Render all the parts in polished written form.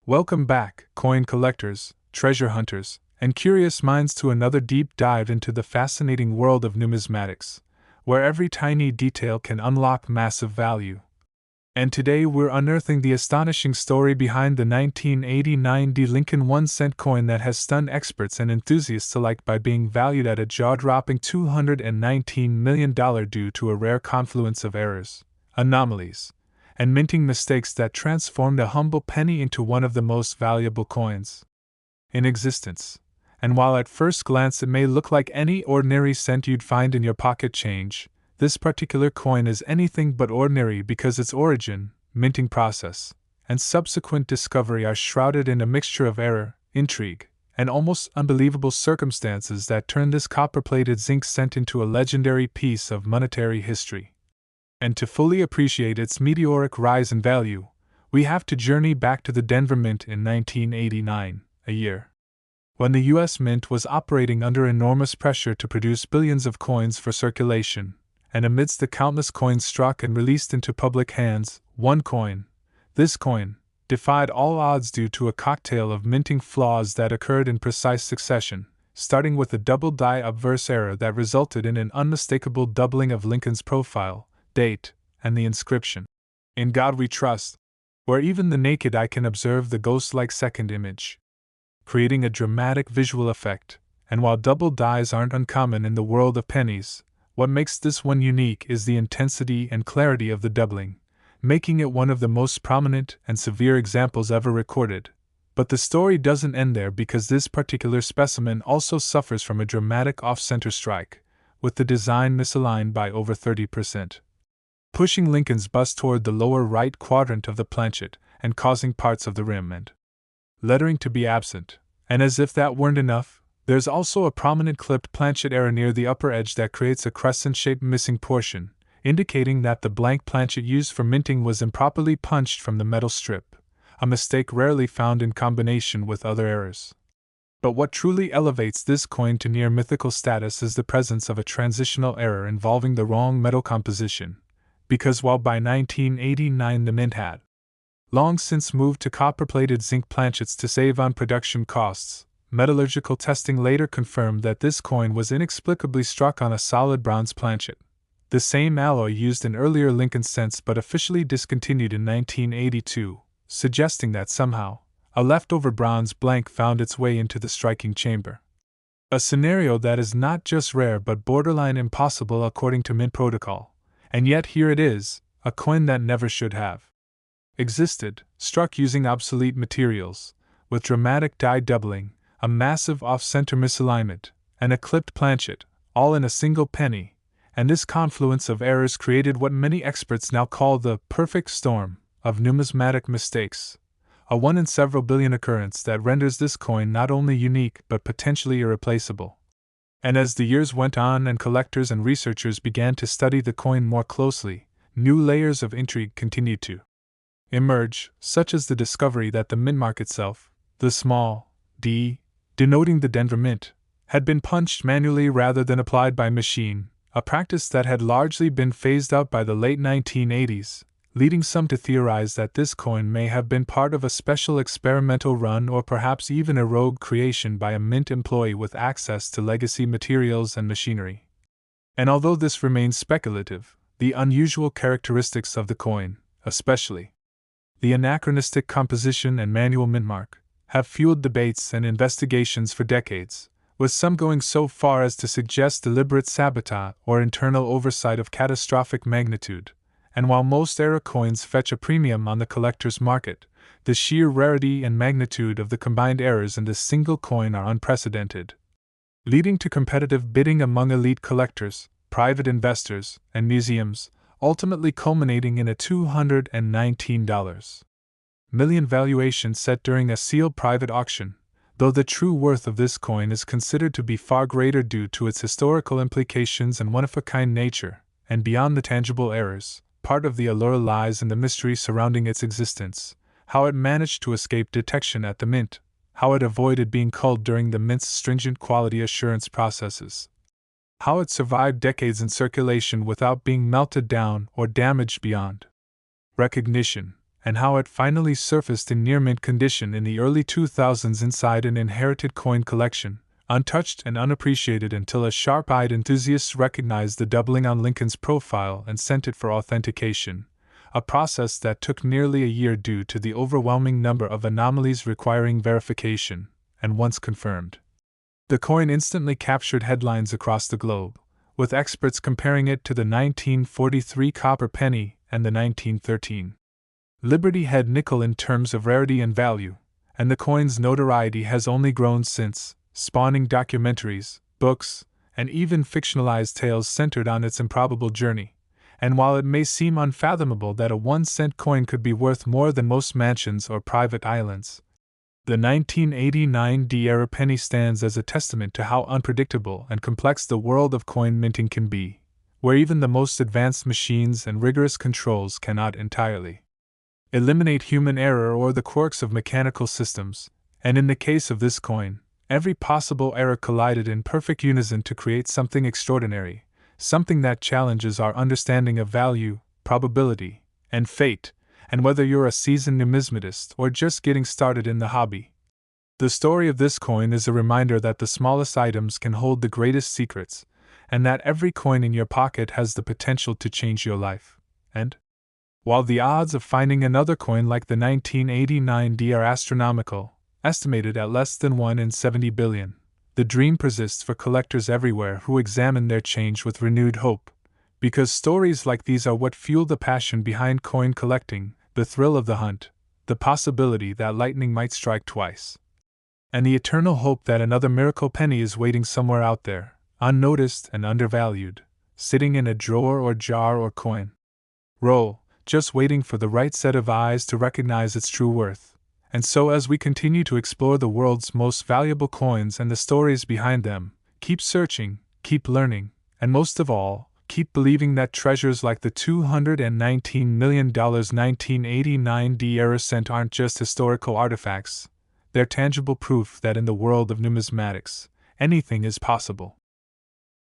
Welcome back, coin collectors, treasure hunters, and curious minds to another deep dive into the fascinating world of numismatics, where every tiny detail can unlock massive value. And today we're unearthing the astonishing story behind the 1989 D. Lincoln 1-cent coin that has stunned experts and enthusiasts alike by being valued at a jaw-dropping $219 million due to a rare confluence of errors, anomalies, and minting mistakes that transformed a humble penny into one of the most valuable coins in existence. And while at first glance it may look like any ordinary cent you'd find in your pocket change, this particular coin is anything but ordinary because its origin, minting process, and subsequent discovery are shrouded in a mixture of error, intrigue, and almost unbelievable circumstances that turn this copper-plated zinc cent into a legendary piece of monetary history. And to fully appreciate its meteoric rise in value, we have to journey back to the Denver Mint in 1989, a year when the U.S. Mint was operating under enormous pressure to produce billions of coins for circulation. And amidst the countless coins struck and released into public hands, this coin, defied all odds due to a cocktail of minting flaws that occurred in precise succession, starting with a double die obverse error that resulted in an unmistakable doubling of Lincoln's profile, date, and the inscription, "In God We Trust," where even the naked eye can observe the ghost-like second image, creating a dramatic visual effect. And while double dies aren't uncommon in the world of pennies, what makes this one unique is the intensity and clarity of the doubling, making it one of the most prominent and severe examples ever recorded. But the story doesn't end there, because this particular specimen also suffers from a dramatic off-center strike, with the design misaligned by over 30%, pushing Lincoln's bust toward the lower right quadrant of the planchet and causing parts of the rim and lettering to be absent. And as if that weren't enough, there's also a prominent clipped planchet error near the upper edge that creates a crescent-shaped missing portion, indicating that the blank planchet used for minting was improperly punched from the metal strip, a mistake rarely found in combination with other errors. But what truly elevates this coin to near mythical status is the presence of a transitional error involving the wrong metal composition, because while by 1989 the Mint had long since moved to copper-plated zinc planchets to save on production costs, metallurgical testing later confirmed that this coin was inexplicably struck on a solid bronze planchet, the same alloy used in earlier Lincoln cents but officially discontinued in 1982, suggesting that somehow a leftover bronze blank found its way into the striking chamber. A scenario that is not just rare but borderline impossible according to Mint protocol, and yet here it is, a coin that never should have existed, struck using obsolete materials, with dramatic die doubling, a massive off-center misalignment, and a clipped planchet, all in a single penny. And this confluence of errors created what many experts now call the perfect storm of numismatic mistakes, a one in several billion occurrence that renders this coin not only unique but potentially irreplaceable. And as the years went on and collectors and researchers began to study the coin more closely, new layers of intrigue continued to emerge, such as the discovery that the mint mark itself, the small d, denoting the Denver Mint, had been punched manually rather than applied by machine, a practice that had largely been phased out by the late 1980s, leading some to theorize that this coin may have been part of a special experimental run or perhaps even a rogue creation by a Mint employee with access to legacy materials and machinery. And although this remains speculative, the unusual characteristics of the coin, especially the anachronistic composition and manual mint mark, have fueled debates and investigations for decades, with some going so far as to suggest deliberate sabotage or internal oversight of catastrophic magnitude. And while most era coins fetch a premium on the collector's market, the sheer rarity and magnitude of the combined errors in this single coin are unprecedented, leading to competitive bidding among elite collectors, private investors, and museums, ultimately culminating in a $219 million valuation set during a sealed private auction, though the true worth of this coin is considered to be far greater due to its historical implications and one-of-a-kind nature. And beyond the tangible errors, part of the allure lies in the mystery surrounding its existence, how it managed to escape detection at the Mint, how it avoided being culled during the Mint's stringent quality assurance processes, how it survived decades in circulation without being melted down or damaged beyond recognition, and how it finally surfaced in near-mint condition in the early 2000s inside an inherited coin collection, untouched and unappreciated until a sharp-eyed enthusiast recognized the doubling on Lincoln's profile and sent it for authentication, a process that took nearly a year due to the overwhelming number of anomalies requiring verification, and once confirmed, the coin instantly captured headlines across the globe, with experts comparing it to the 1943 copper penny and the 1913 Liberty Head nickel in terms of rarity and value, and the coin's notoriety has only grown since, spawning documentaries, books, and even fictionalized tales centered on its improbable journey. And while it may seem unfathomable that a 1-cent coin could be worth more than most mansions or private islands, the 1989 era penny stands as a testament to how unpredictable and complex the world of coin minting can be, where even the most advanced machines and rigorous controls cannot entirely eliminate human error or the quirks of mechanical systems, and in the case of this coin, every possible error collided in perfect unison to create something extraordinary, something that challenges our understanding of value, probability, and fate, and whether you're a seasoned numismatist or just getting started in the hobby. The story of this coin is a reminder that the smallest items can hold the greatest secrets, and that every coin in your pocket has the potential to change your life. And while the odds of finding another coin like the 1989 are astronomical, estimated at less than 1 in 70 billion, the dream persists for collectors everywhere who examine their change with renewed hope, because stories like these are what fuel the passion behind coin collecting, the thrill of the hunt, the possibility that lightning might strike twice, and the eternal hope that another miracle penny is waiting somewhere out there, unnoticed and undervalued, sitting in a drawer or jar or coin roll, just waiting for the right set of eyes to recognize its true worth. And so, as we continue to explore the world's most valuable coins and the stories behind them, keep searching, keep learning, and most of all, keep believing that treasures like the $219 million 1989 era cent aren't just historical artifacts, they're tangible proof that in the world of numismatics, anything is possible.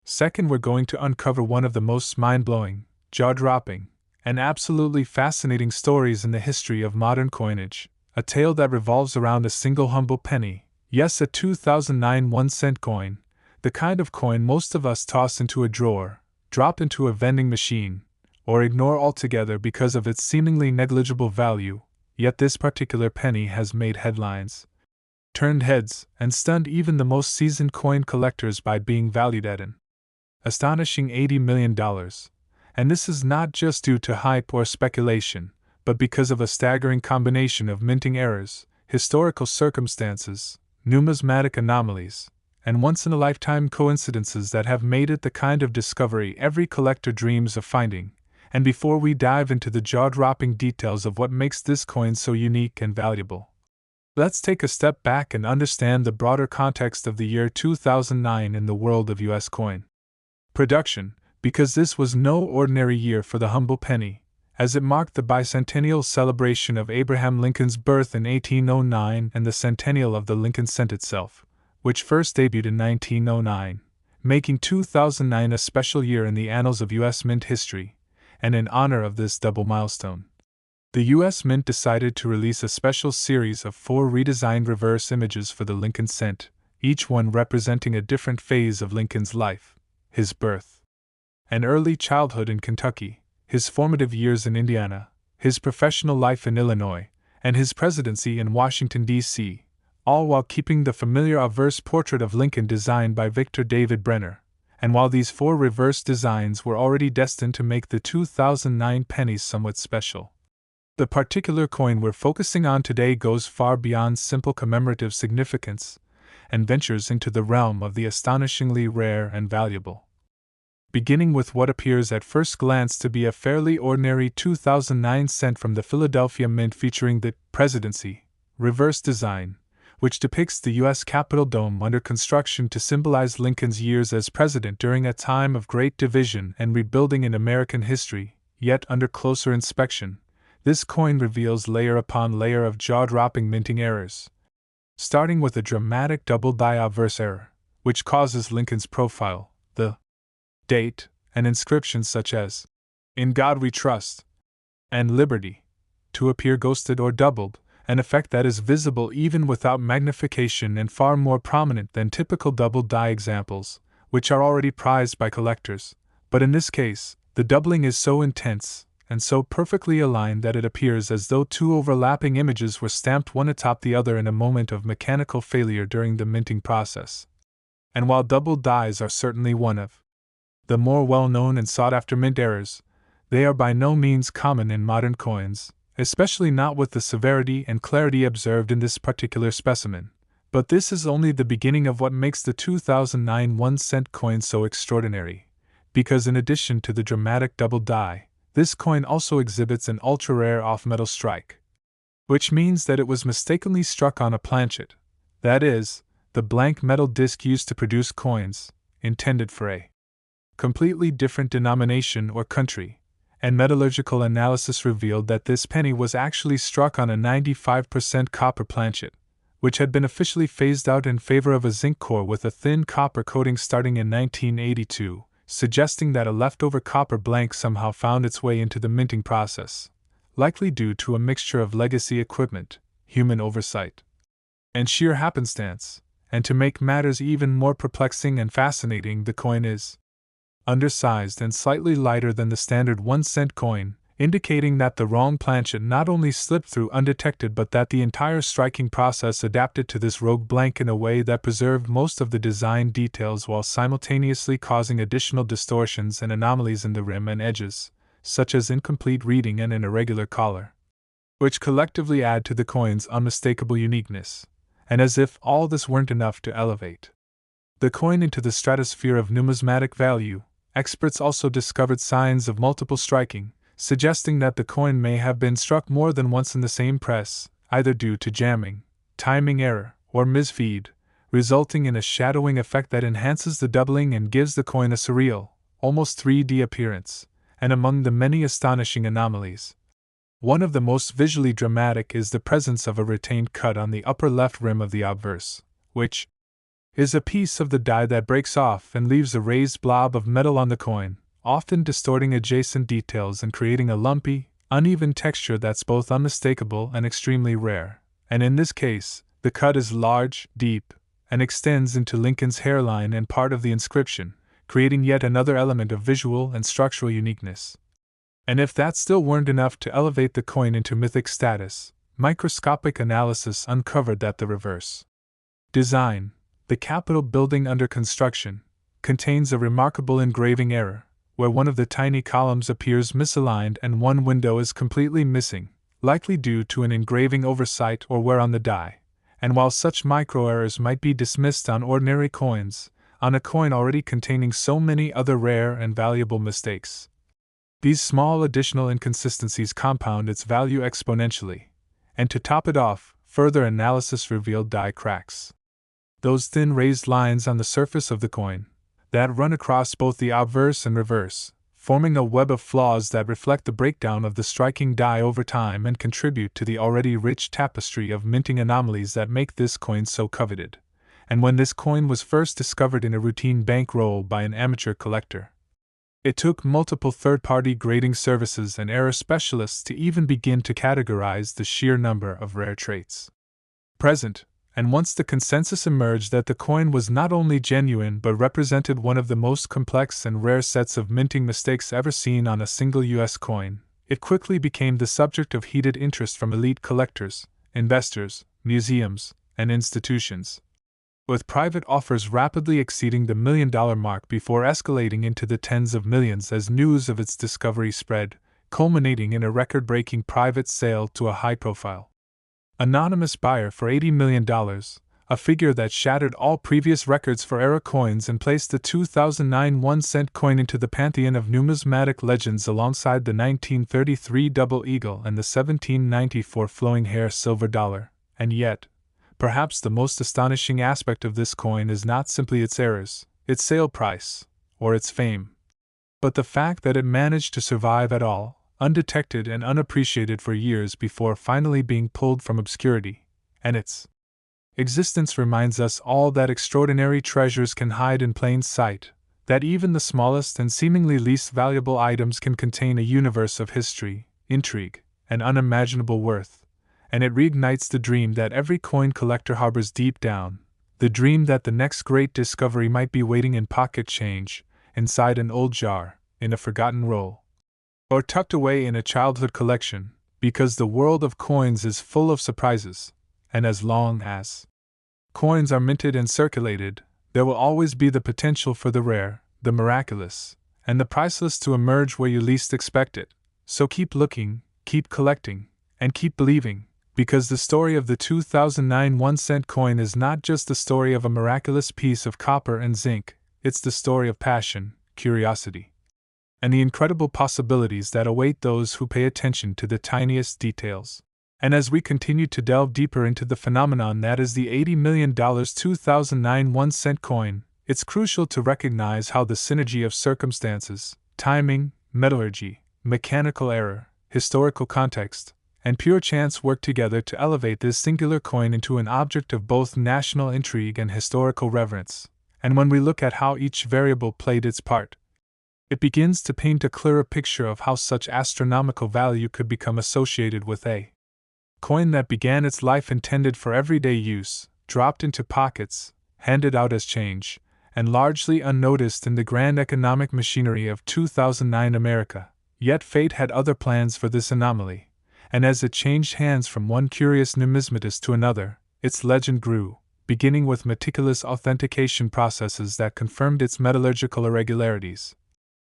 Second, we're going to uncover one of the most mind-blowing, jaw-dropping, and absolutely fascinating stories in the history of modern coinage, a tale that revolves around a single humble penny, yes, a 2009 1-cent coin, the kind of coin most of us toss into a drawer, drop into a vending machine, or ignore altogether because of its seemingly negligible value, yet this particular penny has made headlines, turned heads, and stunned even the most seasoned coin collectors by being valued at an astonishing $80 million. And this is not just due to hype or speculation, but because of a staggering combination of minting errors, historical circumstances, numismatic anomalies, and once-in-a-lifetime coincidences that have made it the kind of discovery every collector dreams of finding. And before we dive into the jaw-dropping details of what makes this coin so unique and valuable, let's take a step back and understand the broader context of the year 2009 in the world of U.S. coin production, because this was no ordinary year for the humble penny, as it marked the bicentennial celebration of Abraham Lincoln's birth in 1809 and the centennial of the Lincoln cent itself, which first debuted in 1909, making 2009 a special year in the annals of U.S. Mint history. And in honor of this double milestone, the U.S. Mint decided to release a special series of 4 redesigned reverse images for the Lincoln cent, each one representing a different phase of Lincoln's life: his birth and early childhood in Kentucky, his formative years in Indiana, his professional life in Illinois, and his presidency in Washington, D.C., all while keeping the familiar obverse portrait of Lincoln designed by Victor David Brenner. And while these 4 reverse designs were already destined to make the 2009 pennies somewhat special, the particular coin we're focusing on today goes far beyond simple commemorative significance and ventures into the realm of the astonishingly rare and valuable. Beginning with what appears at first glance to be a fairly ordinary 2009 cent from the Philadelphia Mint featuring the Presidency reverse design, which depicts the U.S. Capitol dome under construction to symbolize Lincoln's years as president during a time of great division and rebuilding in American history. Yet under closer inspection, this coin reveals layer upon layer of jaw-dropping minting errors, starting with a dramatic double-die obverse error, which causes Lincoln's profile, the date, and inscriptions such as, "In God We Trust," and "Liberty," to appear ghosted or doubled, an effect that is visible even without magnification and far more prominent than typical double die examples, which are already prized by collectors. But in this case, the doubling is so intense and so perfectly aligned that it appears as though two overlapping images were stamped one atop the other in a moment of mechanical failure during the minting process. And while double dies are certainly one of the more well-known and sought-after mint errors, they are by no means common in modern coins, especially not with the severity and clarity observed in this particular specimen. But this is only the beginning of what makes the 2009 1-cent coin so extraordinary, because in addition to the dramatic double die, this coin also exhibits an ultra-rare off-metal strike, which means that it was mistakenly struck on a planchet, that is, the blank metal disc used to produce coins, intended for a completely different denomination or country, and metallurgical analysis revealed that this penny was actually struck on a 95% copper planchet, which had been officially phased out in favor of a zinc core with a thin copper coating starting in 1982, suggesting that a leftover copper blank somehow found its way into the minting process, likely due to a mixture of legacy equipment, human oversight, and sheer happenstance. And to make matters even more perplexing and fascinating, the coin is undersized and slightly lighter than the standard 1-cent coin, indicating that the wrong planchet not only slipped through undetected but that the entire striking process adapted to this rogue blank in a way that preserved most of the design details while simultaneously causing additional distortions and anomalies in the rim and edges, such as incomplete reading and an irregular collar, which collectively add to the coin's unmistakable uniqueness. And as if all this weren't enough to elevate the coin into the stratosphere of numismatic value, experts also discovered signs of multiple striking, suggesting that the coin may have been struck more than once in the same press, either due to jamming, timing error, or misfeed, resulting in a shadowing effect that enhances the doubling and gives the coin a surreal, almost 3D appearance. And among the many astonishing anomalies, one of the most visually dramatic is the presence of a retained cud on the upper left rim of the obverse, which is a piece of the die that breaks off and leaves a raised blob of metal on the coin, often distorting adjacent details and creating a lumpy, uneven texture that's both unmistakable and extremely rare. And in this case, the cud is large, deep, and extends into Lincoln's hairline and part of the inscription, creating yet another element of visual and structural uniqueness. And if that still weren't enough to elevate the coin into mythic status, microscopic analysis uncovered that the reverse design, the Capitol building under construction, contains a remarkable engraving error, where one of the tiny columns appears misaligned and one window is completely missing, likely due to an engraving oversight or wear on the die. And while such micro-errors might be dismissed on ordinary coins, on a coin already containing so many other rare and valuable mistakes, these small additional inconsistencies compound its value exponentially. And to top it off, further analysis revealed die cracks. Those thin raised lines on the surface of the coin, that run across both the obverse and reverse, forming a web of flaws that reflect the breakdown of the striking die over time and contribute to the already rich tapestry of minting anomalies that make this coin so coveted. And when this coin was first discovered in a routine bankroll by an amateur collector, it took multiple third-party grading services and error specialists to even begin to categorize the sheer number of rare traits present, and once the consensus emerged that the coin was not only genuine but represented one of the most complex and rare sets of minting mistakes ever seen on a single U.S. coin, it quickly became the subject of heated interest from elite collectors, investors, museums, and institutions, with private offers rapidly exceeding the $1 million mark before escalating into the tens of millions as news of its discovery spread, culminating in a record-breaking private sale to a high-profile anonymous buyer for $80 million, a figure that shattered all previous records for era coins and placed the 2009 1-cent coin into the pantheon of numismatic legends alongside the 1933 double eagle and the 1794 flowing hair silver dollar. And yet, perhaps the most astonishing aspect of this coin is not simply its errors, its sale price, or its fame, but the fact that it managed to survive at all, undetected and unappreciated for years before finally being pulled from obscurity. And its existence reminds us all that extraordinary treasures can hide in plain sight, that even the smallest and seemingly least valuable items can contain a universe of history, intrigue, and unimaginable worth, and it reignites the dream that every coin collector harbors deep down, the dream that the next great discovery might be waiting in pocket change, inside an old jar, in a forgotten roll, or tucked away in a childhood collection, because the world of coins is full of surprises, and as long as coins are minted and circulated, there will always be the potential for the rare, the miraculous, and the priceless to emerge where you least expect it. So keep looking, keep collecting, and keep believing, because the story of the 2009 1-cent coin is not just the story of a miraculous piece of copper and zinc, it's the story of passion, curiosity, and the incredible possibilities that await those who pay attention to the tiniest details. And as we continue to delve deeper into the phenomenon that is the $80 million 2009 1-cent coin, it's crucial to recognize how the synergy of circumstances, timing, metallurgy, mechanical error, historical context, and pure chance work together to elevate this singular coin into an object of both national intrigue and historical reverence. And when we look at how each variable played its part, it begins to paint a clearer picture of how such astronomical value could become associated with a coin that began its life intended for everyday use, dropped into pockets, handed out as change, and largely unnoticed in the grand economic machinery of 2009 America. Yet fate had other plans for this anomaly, and as it changed hands from one curious numismatist to another, its legend grew, beginning with meticulous authentication processes that confirmed its metallurgical irregularities,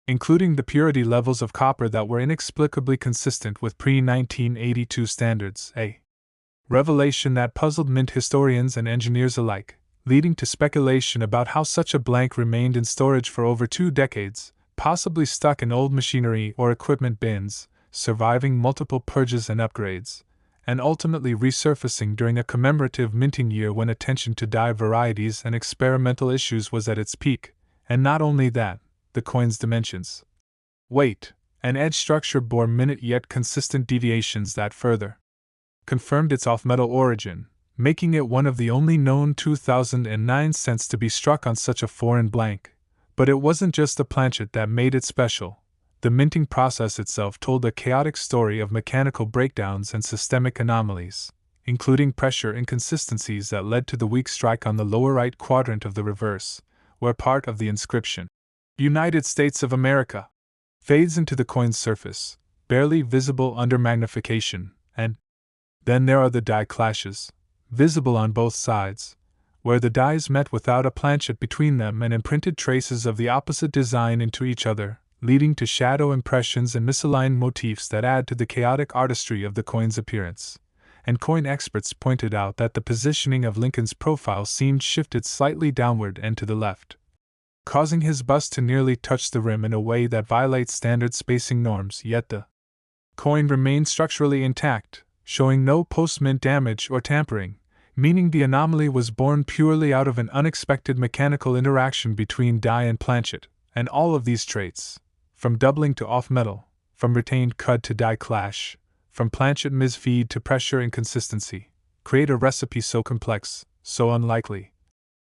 including the purity levels of copper that were inexplicably consistent with pre-1982 standards, a revelation that puzzled mint historians and engineers alike, leading to speculation about how such a blank remained in storage for over 2 decades, possibly stuck in old machinery or equipment bins, surviving multiple purges and upgrades, and ultimately resurfacing during a commemorative minting year when attention to die varieties and experimental issues was at its peak. And not only that, the coin's dimensions, weight, and edge structure bore minute yet consistent deviations that further confirmed its off-metal origin, making it one of the only known 2009 cents to be struck on such a foreign blank. But it wasn't just the planchet that made it special. The minting process itself told a chaotic story of mechanical breakdowns and systemic anomalies, including pressure inconsistencies that led to the weak strike on the lower right quadrant of the reverse, where part of the inscription, United States of America, fades into the coin's surface, barely visible under magnification, and then there are the die clashes, visible on both sides, where the dies met without a planchet between them and imprinted traces of the opposite design into each other, leading to shadow impressions and misaligned motifs that add to the chaotic artistry of the coin's appearance. And coin experts pointed out that the positioning of Lincoln's profile seemed shifted slightly downward and to the left, causing his bust to nearly touch the rim in a way that violates standard spacing norms, yet the coin remained structurally intact, showing no post-mint damage or tampering, meaning the anomaly was born purely out of an unexpected mechanical interaction between die and planchet. And all of these traits, from doubling to off-metal, from retained cud to die clash, from planchet misfeed to pressure inconsistency, create a recipe so complex, so unlikely,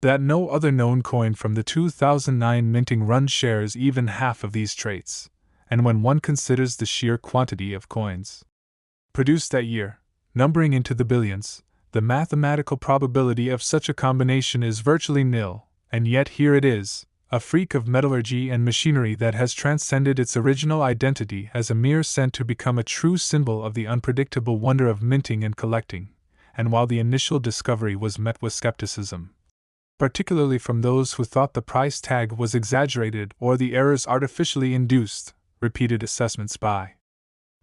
that no other known coin from the 2009 minting run shares even half of these traits. And when one considers the sheer quantity of coins produced that year, numbering into the billions, the mathematical probability of such a combination is virtually nil, and yet here it is, a freak of metallurgy and machinery that has transcended its original identity as a mere cent to become a true symbol of the unpredictable wonder of minting and collecting. And while the initial discovery was met with skepticism, particularly from those who thought the price tag was exaggerated or the errors artificially induced, repeated assessments by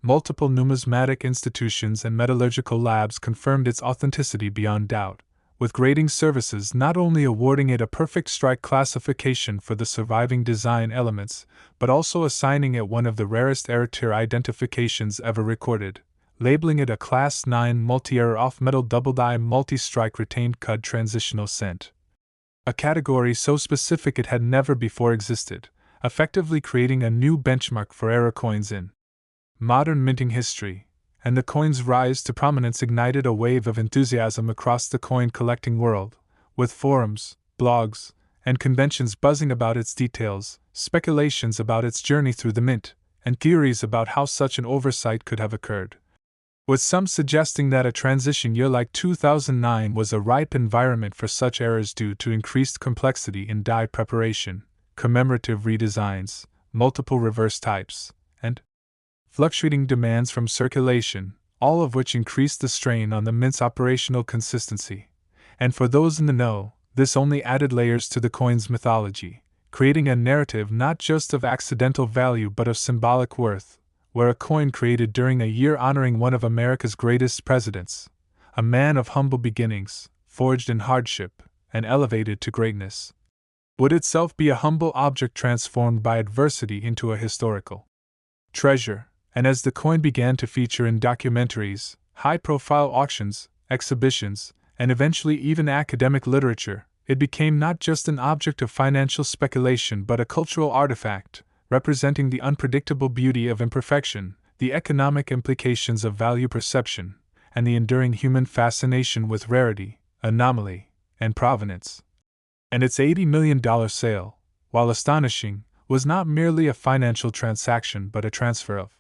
multiple numismatic institutions and metallurgical labs confirmed its authenticity beyond doubt, with grading services not only awarding it a perfect strike classification for the surviving design elements, but also assigning it one of the rarest error-tier identifications ever recorded, labeling it a Class 9 multi-error off-metal double-die multi-strike retained cud transitional cent. A category so specific it had never before existed, effectively creating a new benchmark for error coins in modern minting history, and the coin's rise to prominence ignited a wave of enthusiasm across the coin collecting world, with forums, blogs, and conventions buzzing about its details, speculations about its journey through the mint, and theories about how such an oversight could have occurred. with some suggesting that a transition year like 2009 was a ripe environment for such errors due to increased complexity in die preparation, commemorative redesigns, multiple reverse types, and fluctuating demands from circulation, all of which increased the strain on the mint's operational consistency. And for those in the know, this only added layers to the coin's mythology, creating a narrative not just of accidental value but of symbolic worth, where a coin created during a year honoring one of America's greatest presidents, a man of humble beginnings, forged in hardship, and elevated to greatness, would itself be a humble object transformed by adversity into a historical treasure. And as the coin began to feature in documentaries, high-profile auctions, exhibitions, and eventually even academic literature, it became not just an object of financial speculation but a cultural artifact, representing the unpredictable beauty of imperfection, the economic implications of value perception, and the enduring human fascination with rarity, anomaly, and provenance. And its $80 million sale, while astonishing, was not merely a financial transaction but a transfer of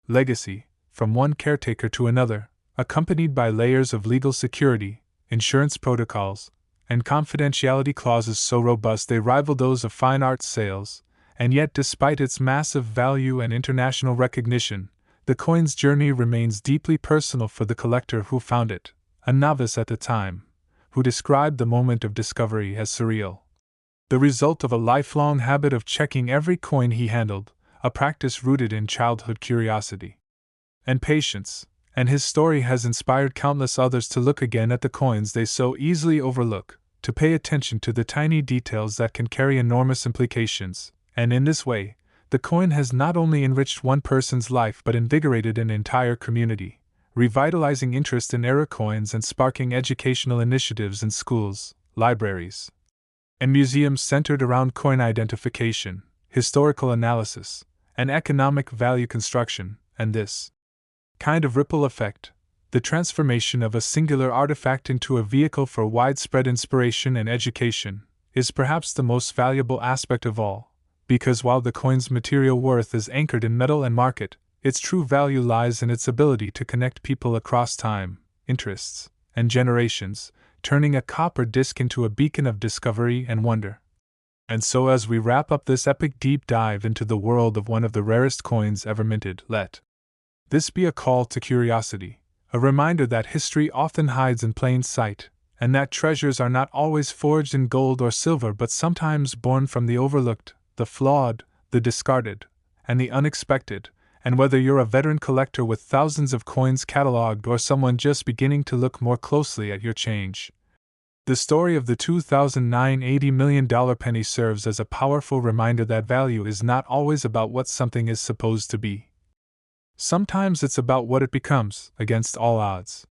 legacy from one caretaker to another, accompanied by layers of legal security, insurance protocols, and confidentiality clauses so robust they rival those of fine arts sales. And yet, despite its massive value and international recognition, the coin's journey remains deeply personal for the collector who found it, a novice at the time, who described the moment of discovery as surreal. The result of a lifelong habit of checking every coin he handled, a practice rooted in childhood curiosity and patience, and his story has inspired countless others to look again at the coins they so easily overlook, to pay attention to the tiny details that can carry enormous implications. And in this way, the coin has not only enriched one person's life but invigorated an entire community, revitalizing interest in era coins and sparking educational initiatives in schools, libraries, and museums centered around coin identification, historical analysis, and economic value construction. And this kind of ripple effect, the transformation of a singular artifact into a vehicle for widespread inspiration and education, is perhaps the most valuable aspect of all. Because while the coin's material worth is anchored in metal and market, its true value lies in its ability to connect people across time, interests, and generations, turning a copper disc into a beacon of discovery and wonder. And so, as we wrap up this epic deep dive into the world of one of the rarest coins ever minted, let this be a call to curiosity, a reminder that history often hides in plain sight, and that treasures are not always forged in gold or silver but sometimes born from the overlooked, the flawed, the discarded, and the unexpected. And whether you're a veteran collector with thousands of coins cataloged or someone just beginning to look more closely at your change, the story of the 2009 $80 million penny serves as a powerful reminder that value is not always about what something is supposed to be. Sometimes it's about what it becomes, against all odds.